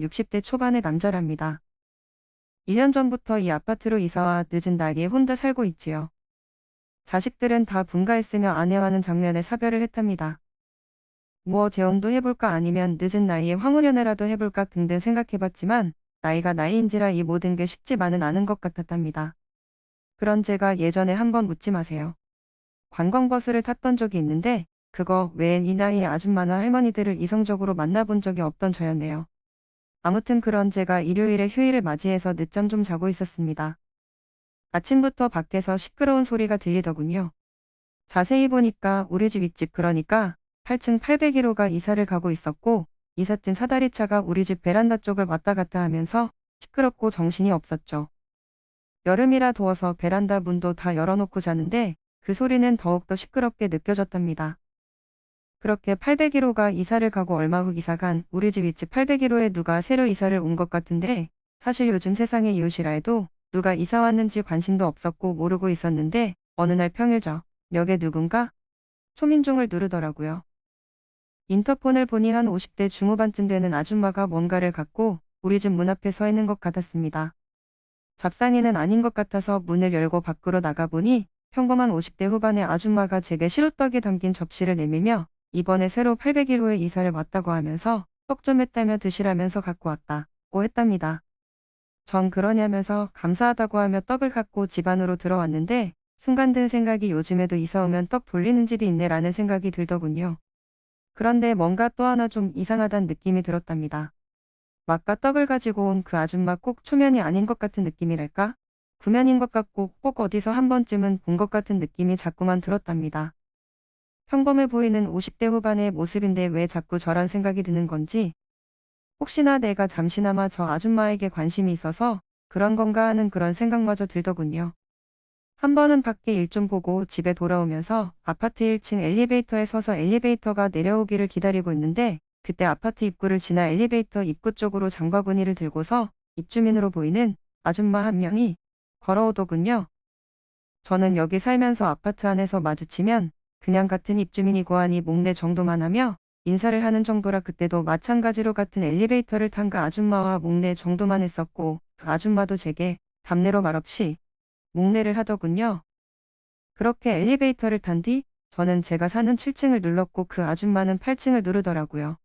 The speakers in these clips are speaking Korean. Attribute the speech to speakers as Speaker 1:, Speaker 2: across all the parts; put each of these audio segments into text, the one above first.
Speaker 1: 60대 초반의 남자랍니다. 1년 전부터 이 아파트로 이사와 늦은 나이에 혼자 살고 있지요. 자식들은 다 분가했으며 아내와는 작년에 사별을 했답니다. 뭐 재혼도 해볼까 아니면 늦은 나이에 황혼연애라도 해볼까 등등 생각해봤지만 나이가 나이인지라 이 모든 게 쉽지만은 않은 것 같았답니다. 그런 제가 예전에 한번 묻지 마세요. 관광버스를 탔던 적이 있는데 그거 외엔 이 나이의 아줌마나 할머니들을 이성적으로 만나본 적이 없던 저였네요. 아무튼 그런 제가 일요일에 휴일을 맞이해서 늦잠 좀 자고 있었습니다. 아침부터 밖에서 시끄러운 소리가 들리더군요. 자세히 보니까 우리 집 윗집 그러니까 8층 801호가 이사를 가고 있었고 이삿짐 사다리차가 우리 집 베란다 쪽을 왔다 갔다 하면서 시끄럽고 정신이 없었죠. 여름이라 더워서 베란다 문도 다 열어놓고 자는데 그 소리는 더욱더 시끄럽게 느껴졌답니다. 그렇게 801호가 이사를 가고 얼마 후 이사간 우리 집 윗집 801호에 누가 새로 이사를 온 것 같은데 사실 요즘 세상의 이웃이라 해도 누가 이사 왔는지 관심도 없었고 모르고 있었는데 어느 날 평일 저녁에 누군가 초민종을 누르더라고요. 인터폰을 보니 한 50대 중후반쯤 되는 아줌마가 뭔가를 갖고 우리 집 문 앞에 서 있는 것 같았습니다. 잡상이는 아닌 것 같아서 문을 열고 밖으로 나가보니 평범한 50대 후반의 아줌마가 제게 시루떡이 담긴 접시를 내밀며 이번에 새로 801호에 이사를 왔다고 하면서 떡 좀 했다며 드시라면서 갖고 왔다고 했답니다. 전 그러냐면서 감사하다고 하며 떡을 갖고 집 안으로 들어왔는데 순간 든 생각이 요즘에도 이사 오면 떡 돌리는 집이 있네라는 생각이 들더군요. 그런데 뭔가 또 하나 좀 이상하단 느낌이 들었답니다. 막가 떡을 가지고 온 그 아줌마 꼭 초면이 아닌 것 같은 느낌이랄까? 구면인 것 같고 꼭 어디서 한 번쯤은 본 것 같은 느낌이 자꾸만 들었답니다. 평범해 보이는 50대 후반의 모습인데 왜 자꾸 저런 생각이 드는 건지, 혹시나 내가 잠시나마 저 아줌마에게 관심이 있어서 그런 건가 하는 그런 생각마저 들더군요. 한 번은 밖에 일 좀 보고 집에 돌아오면서 아파트 1층 엘리베이터에 서서 엘리베이터가 내려오기를 기다리고 있는데 그때 아파트 입구를 지나 엘리베이터 입구 쪽으로 장바구니를 들고서 입주민으로 보이는 아줌마 한 명이 걸어오더군요. 저는 여기 살면서 아파트 안에서 마주치면 그냥 같은 입주민이고 하니 목례 정도만 하며 인사를 하는 정도라 그때도 마찬가지로 같은 엘리베이터를 탄 그 아줌마와 목례 정도만 했었고 그 아줌마도 제게 답례로 말없이 목례를 하더군요. 그렇게 엘리베이터를 탄 뒤 저는 제가 사는 7층을 눌렀고 그 아줌마는 8층을 누르더라고요.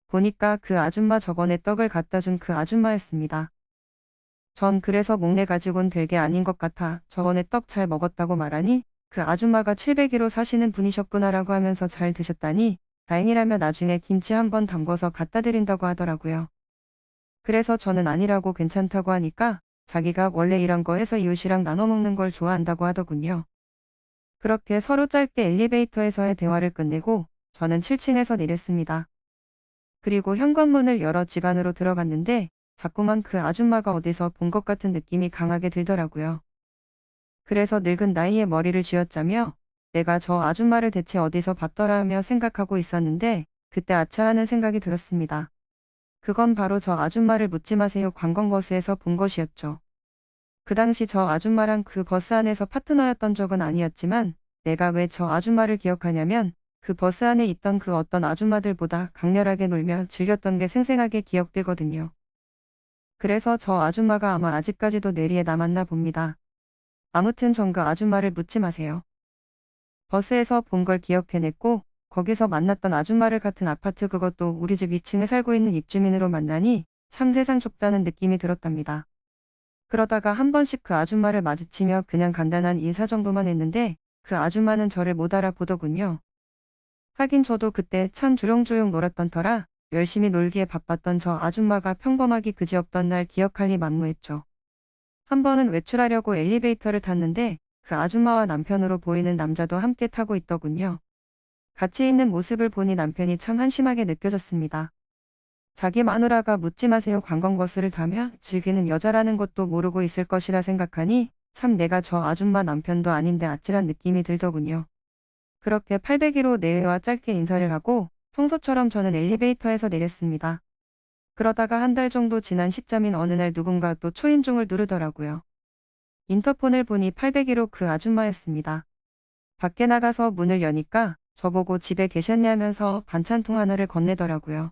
Speaker 1: 보니까 그 아줌마 저번에 떡을 갖다 준 그 아줌마였습니다. 전 그래서 목례 가지고는 별게 아닌 것 같아 저번에 떡 잘 먹었다고 말하니 그 아줌마가 701호 사시는 분이셨구나라고 하면서 잘 드셨다니 다행이라며 나중에 김치 한번 담궈서 갖다 드린다고 하더라고요. 그래서 저는 아니라고 괜찮다고 하니까 자기가 원래 이런 거 해서 이웃이랑 나눠 먹는 걸 좋아한다고 하더군요. 그렇게 서로 짧게 엘리베이터에서의 대화를 끝내고 저는 7층에서 내렸습니다. 그리고 현관문을 열어 집 안으로 들어갔는데 자꾸만 그 아줌마가 어디서 본 것 같은 느낌이 강하게 들더라고요. 그래서 늙은 나이에 머리를 쥐어짜며 내가 저 아줌마를 대체 어디서 봤더라 하며 생각하고 있었는데 그때 아차 하는 생각이 들었습니다. 그건 바로 저 아줌마를 묻지 마세요 관광버스에서 본 것이었죠. 그 당시 저 아줌마랑 그 버스 안에서 파트너였던 적은 아니었지만 내가 왜 저 아줌마를 기억하냐면 그 버스 안에 있던 그 어떤 아줌마들보다 강렬하게 놀며 즐겼던 게 생생하게 기억되거든요. 그래서 저 아줌마가 아마 아직까지도 뇌리에 남았나 봅니다. 아무튼 전 그 아줌마를 묻지 마세요. 버스에서 본 걸 기억해냈고 거기서 만났던 아줌마를 같은 아파트 그것도 우리 집 2층에 살고 있는 입주민으로 만나니 참 세상 좁다는 느낌이 들었답니다. 그러다가 한 번씩 그 아줌마를 마주치며 그냥 간단한 인사 정도만 했는데 그 아줌마는 저를 못 알아보더군요. 하긴 저도 그때 참 조용조용 놀았던 터라 열심히 놀기에 바빴던 저 아줌마가 평범하기 그지없던 날 기억할 리 만무했죠. 한 번은 외출하려고 엘리베이터를 탔는데 그 아줌마와 남편으로 보이는 남자도 함께 타고 있더군요. 같이 있는 모습을 보니 남편이 참 한심하게 느껴졌습니다. 자기 마누라가 묻지 마세요 관광버스를 타며 즐기는 여자라는 것도 모르고 있을 것이라 생각하니 참 내가 저 아줌마 남편도 아닌데 아찔한 느낌이 들더군요. 그렇게 801호 내외와 짧게 인사를 하고 평소처럼 저는 엘리베이터에서 내렸습니다. 그러다가 한 달 정도 지난 시점인 어느 날 누군가 또 초인종을 누르더라고요. 인터폰을 보니 801호 그 아줌마였습니다. 밖에 나가서 문을 여니까 저보고 집에 계셨냐면서 반찬통 하나를 건네더라고요.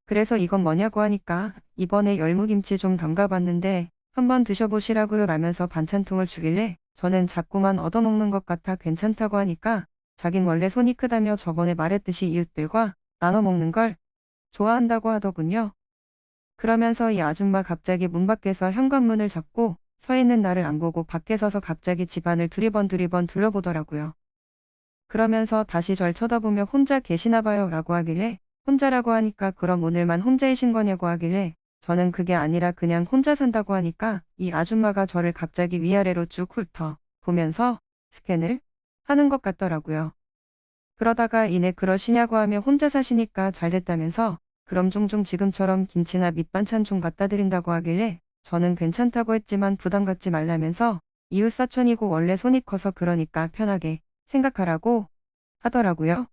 Speaker 1: 그래서 이건 뭐냐고 하니까 이번에 열무김치 좀 담가봤는데 한번 드셔보시라고요 라면서 반찬통을 주길래 저는 자꾸만 얻어먹는 것 같아 괜찮다고 하니까 자긴 원래 손이 크다며 저번에 말했듯이 이웃들과 나눠 먹는 걸 좋아한다고 하더군요. 그러면서 이 아줌마 갑자기 문 밖에서 현관문을 잡고 서 있는 나를 안 보고 밖에 서서 갑자기 집안을 두리번 둘러보더라고요. 그러면서 다시 절 쳐다보며 혼자 계시나 봐요 라고 하길래 혼자라고 하니까 그럼 오늘만 혼자이신 거냐고 하길래 저는 그게 아니라 그냥 혼자 산다고 하니까 이 아줌마가 저를 갑자기 위아래로 쭉 훑어 보면서 스캔을 하는 것 같더라고요. 그러다가 이내 그러시냐고 하며 혼자 사시니까 잘 됐다면서 그럼 종종 지금처럼 김치나 밑반찬 좀 갖다 드린다고 하길래 저는 괜찮다고 했지만 부담 갖지 말라면서 이웃 사촌이고 원래 손이 커서 그러니까 편하게 생각하라고 하더라고요.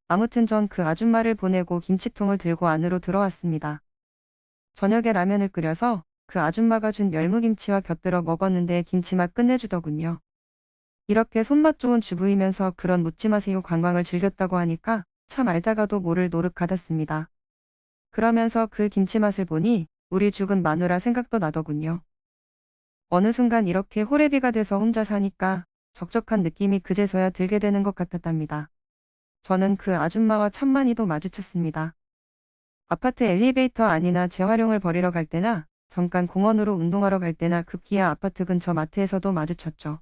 Speaker 1: 아무튼 전 그 아줌마를 보내고 김치통을 들고 안으로 들어왔습니다. 저녁에 라면을 끓여서 그 아줌마가 준 열무김치와 곁들여 먹었는데 김치맛 끝내주더군요. 이렇게 손맛 좋은 주부이면서 그런 묻지 마세요 관광을 즐겼다고 하니까 참 알다가도 모를 노릇 같았습니다. 그러면서 그 김치 맛을 보니 우리 죽은 마누라 생각도 나더군요. 어느 순간 이렇게 호래비가 돼서 혼자 사니까 적적한 느낌이 그제서야 들게 되는 것 같았답니다. 저는 그 아줌마와 천만이도 마주쳤습니다. 아파트 엘리베이터 안이나 재활용을 벌이러 갈 때나 잠깐 공원으로 운동하러 갈 때나 급기야 아파트 근처 마트에서도 마주쳤죠.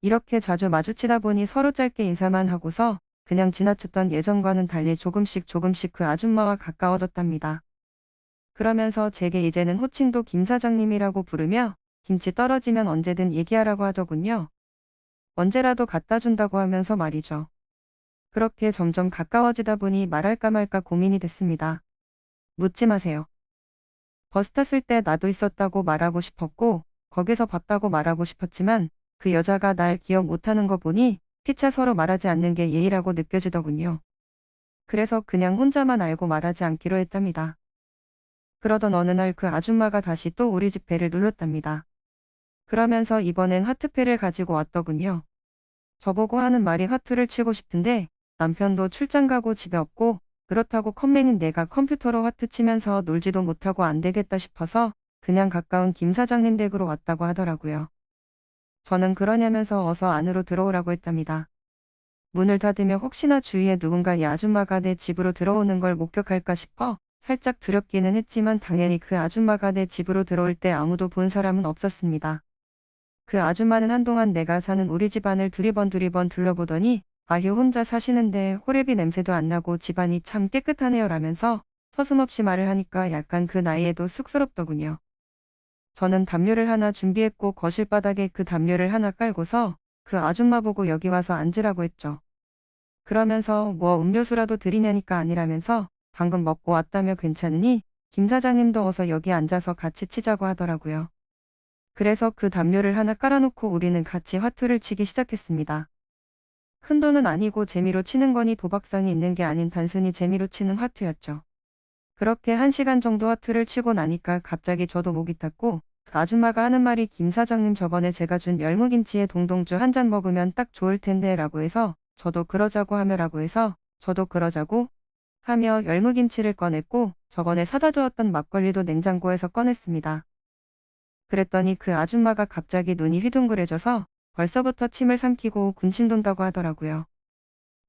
Speaker 1: 이렇게 자주 마주치다 보니 서로 짧게 인사만 하고서 그냥 지나쳤던 예전과는 달리 조금씩 그 아줌마와 가까워졌답니다. 그러면서 제게 이제는 호칭도 김 사장님이라고 부르며 김치 떨어지면 언제든 얘기하라고 하더군요. 언제라도 갖다 준다고 하면서 말이죠. 그렇게 점점 가까워지다 보니 말할까 말까 고민이 됐습니다. 묻지 마세요. 버스 탔을 때 나도 있었다고 말하고 싶었고 거기서 봤다고 말하고 싶었지만 그 여자가 날 기억 못하는 거 보니 피차 서로 말하지 않는 게 예의라고 느껴지더군요. 그래서 그냥 혼자만 알고 말하지 않기로 했답니다. 그러던 어느 날 그 아줌마가 다시 또 우리 집 배를 눌렀답니다. 그러면서 이번엔 화투패를 가지고 왔더군요. 저보고 하는 말이 화투를 치고 싶은데 남편도 출장 가고 집에 없고 그렇다고 컴맹인 내가 컴퓨터로 화투 치면서 놀지도 못하고 안 되겠다 싶어서 그냥 가까운 김 사장님 댁으로 왔다고 하더라고요. 저는 그러냐면서 어서 안으로 들어오라고 했답니다. 문을 닫으며 혹시나 주위에 누군가 이 아줌마가 내 집으로 들어오는 걸 목격할까 싶어 살짝 두렵기는 했지만 당연히 그 아줌마가 내 집으로 들어올 때 아무도 본 사람은 없었습니다. 그 아줌마는 한동안 내가 사는 우리 집안을 두리번 둘러보더니 아휴 혼자 사시는데 호레비 냄새도 안 나고 집안이 참 깨끗하네요 라면서 서슴없이 말을 하니까 약간 그 나이에도 쑥스럽더군요. 저는 담요를 하나 준비했고 거실 바닥에 그 담요를 하나 깔고서 그 아줌마 보고 여기 와서 앉으라고 했죠. 그러면서 뭐 음료수라도 드리냐니까 아니라면서 방금 먹고 왔다며 괜찮으니 김 사장님도 어서 여기 앉아서 같이 치자고 하더라고요. 그래서 그 담요를 하나 깔아놓고 우리는 같이 화투를 치기 시작했습니다. 큰돈은 아니고 재미로 치는 거니 도박성이 있는 게 아닌 단순히 재미로 치는 화투였죠. 그렇게 1시간 정도 화투를 치고 나니까 갑자기 저도 목이 탔고 그 아줌마가 하는 말이 김 사장님 저번에 제가 준 열무김치에 동동주 한 잔 먹으면 딱 좋을 텐데 라고 해서 저도 그러자고 하며 열무김치를 꺼냈고 저번에 사다 두었던 막걸리도 냉장고에서 꺼냈습니다. 그랬더니 그 아줌마가 갑자기 눈이 휘둥그레져서 벌써부터 침을 삼키고 군침 돈다고 하더라고요.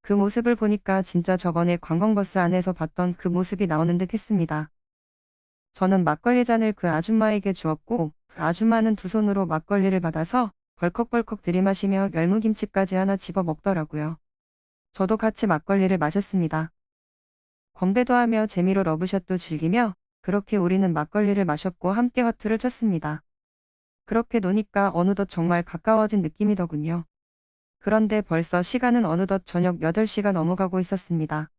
Speaker 1: 그 모습을 보니까 진짜 저번에 관광버스 안에서 봤던 그 모습이 나오는 듯 했습니다. 저는 막걸리 잔을 그 아줌마에게 주었고 그 아줌마는 두 손으로 막걸리를 받아서 벌컥벌컥 들이마시며 열무김치까지 하나 집어 먹더라고요. 저도 같이 막걸리를 마셨습니다. 건배도 하며 재미로 러브샷도 즐기며 그렇게 우리는 막걸리를 마셨고 함께 화투를 쳤습니다. 그렇게 노니까 어느덧 정말 가까워진 느낌이더군요. 그런데 벌써 시간은 어느덧 저녁 8시가 넘어가고 있었습니다.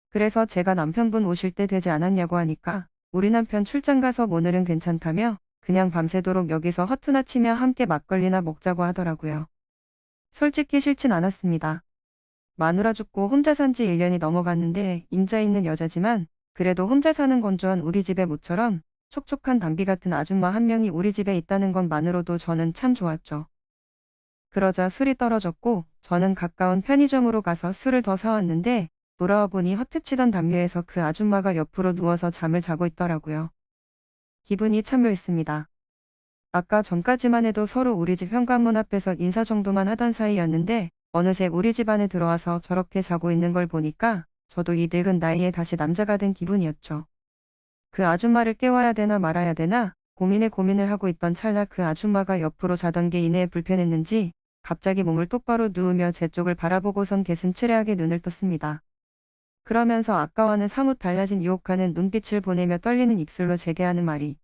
Speaker 1: 그래서 제가 남편분 오실 때 되지 않았냐고 하니까 우리 남편 출장 가서 오늘은 괜찮다며 그냥 밤새도록 여기서 화투나 치며 함께 막걸리나 먹자고 하더라고요. 솔직히 싫진 않았습니다. 마누라 죽고 혼자 산 지 1년이 넘어갔는데 임자 있는 여자지만 그래도 혼자 사는 건조한 우리 집의 모처럼 촉촉한 담비 같은 아줌마 한 명이 우리 집에 있다는 것만으로도 저는 참 좋았죠. 그러자 술이 떨어졌고 저는 가까운 편의점으로 가서 술을 더 사왔는데 돌아와 보니 허투치던 담요에서 그 아줌마가 옆으로 누워서 잠을 자고 있더라고요. 기분이 참 묘했습니다. 아까 전까지만 해도 서로 우리 집 현관문 앞에서 인사 정도만 하던 사이였는데 어느새 우리 집 안에 들어와서 저렇게 자고 있는 걸 보니까 저도 이 늙은 나이에 다시 남자가 된 기분이었죠. 그 아줌마를 깨워야 되나 말아야 되나 고민을 하고 있던 찰나 그 아줌마가 옆으로 자던 게 이내에 불편했는지 갑자기 몸을 똑바로 누우며 제 쪽을 바라보고선 개슴츠레하게 눈을 떴습니다. 그러면서 아까와는 사뭇 달라진 유혹하는 눈빛을 보내며 떨리는 입술로 제게 하는 말이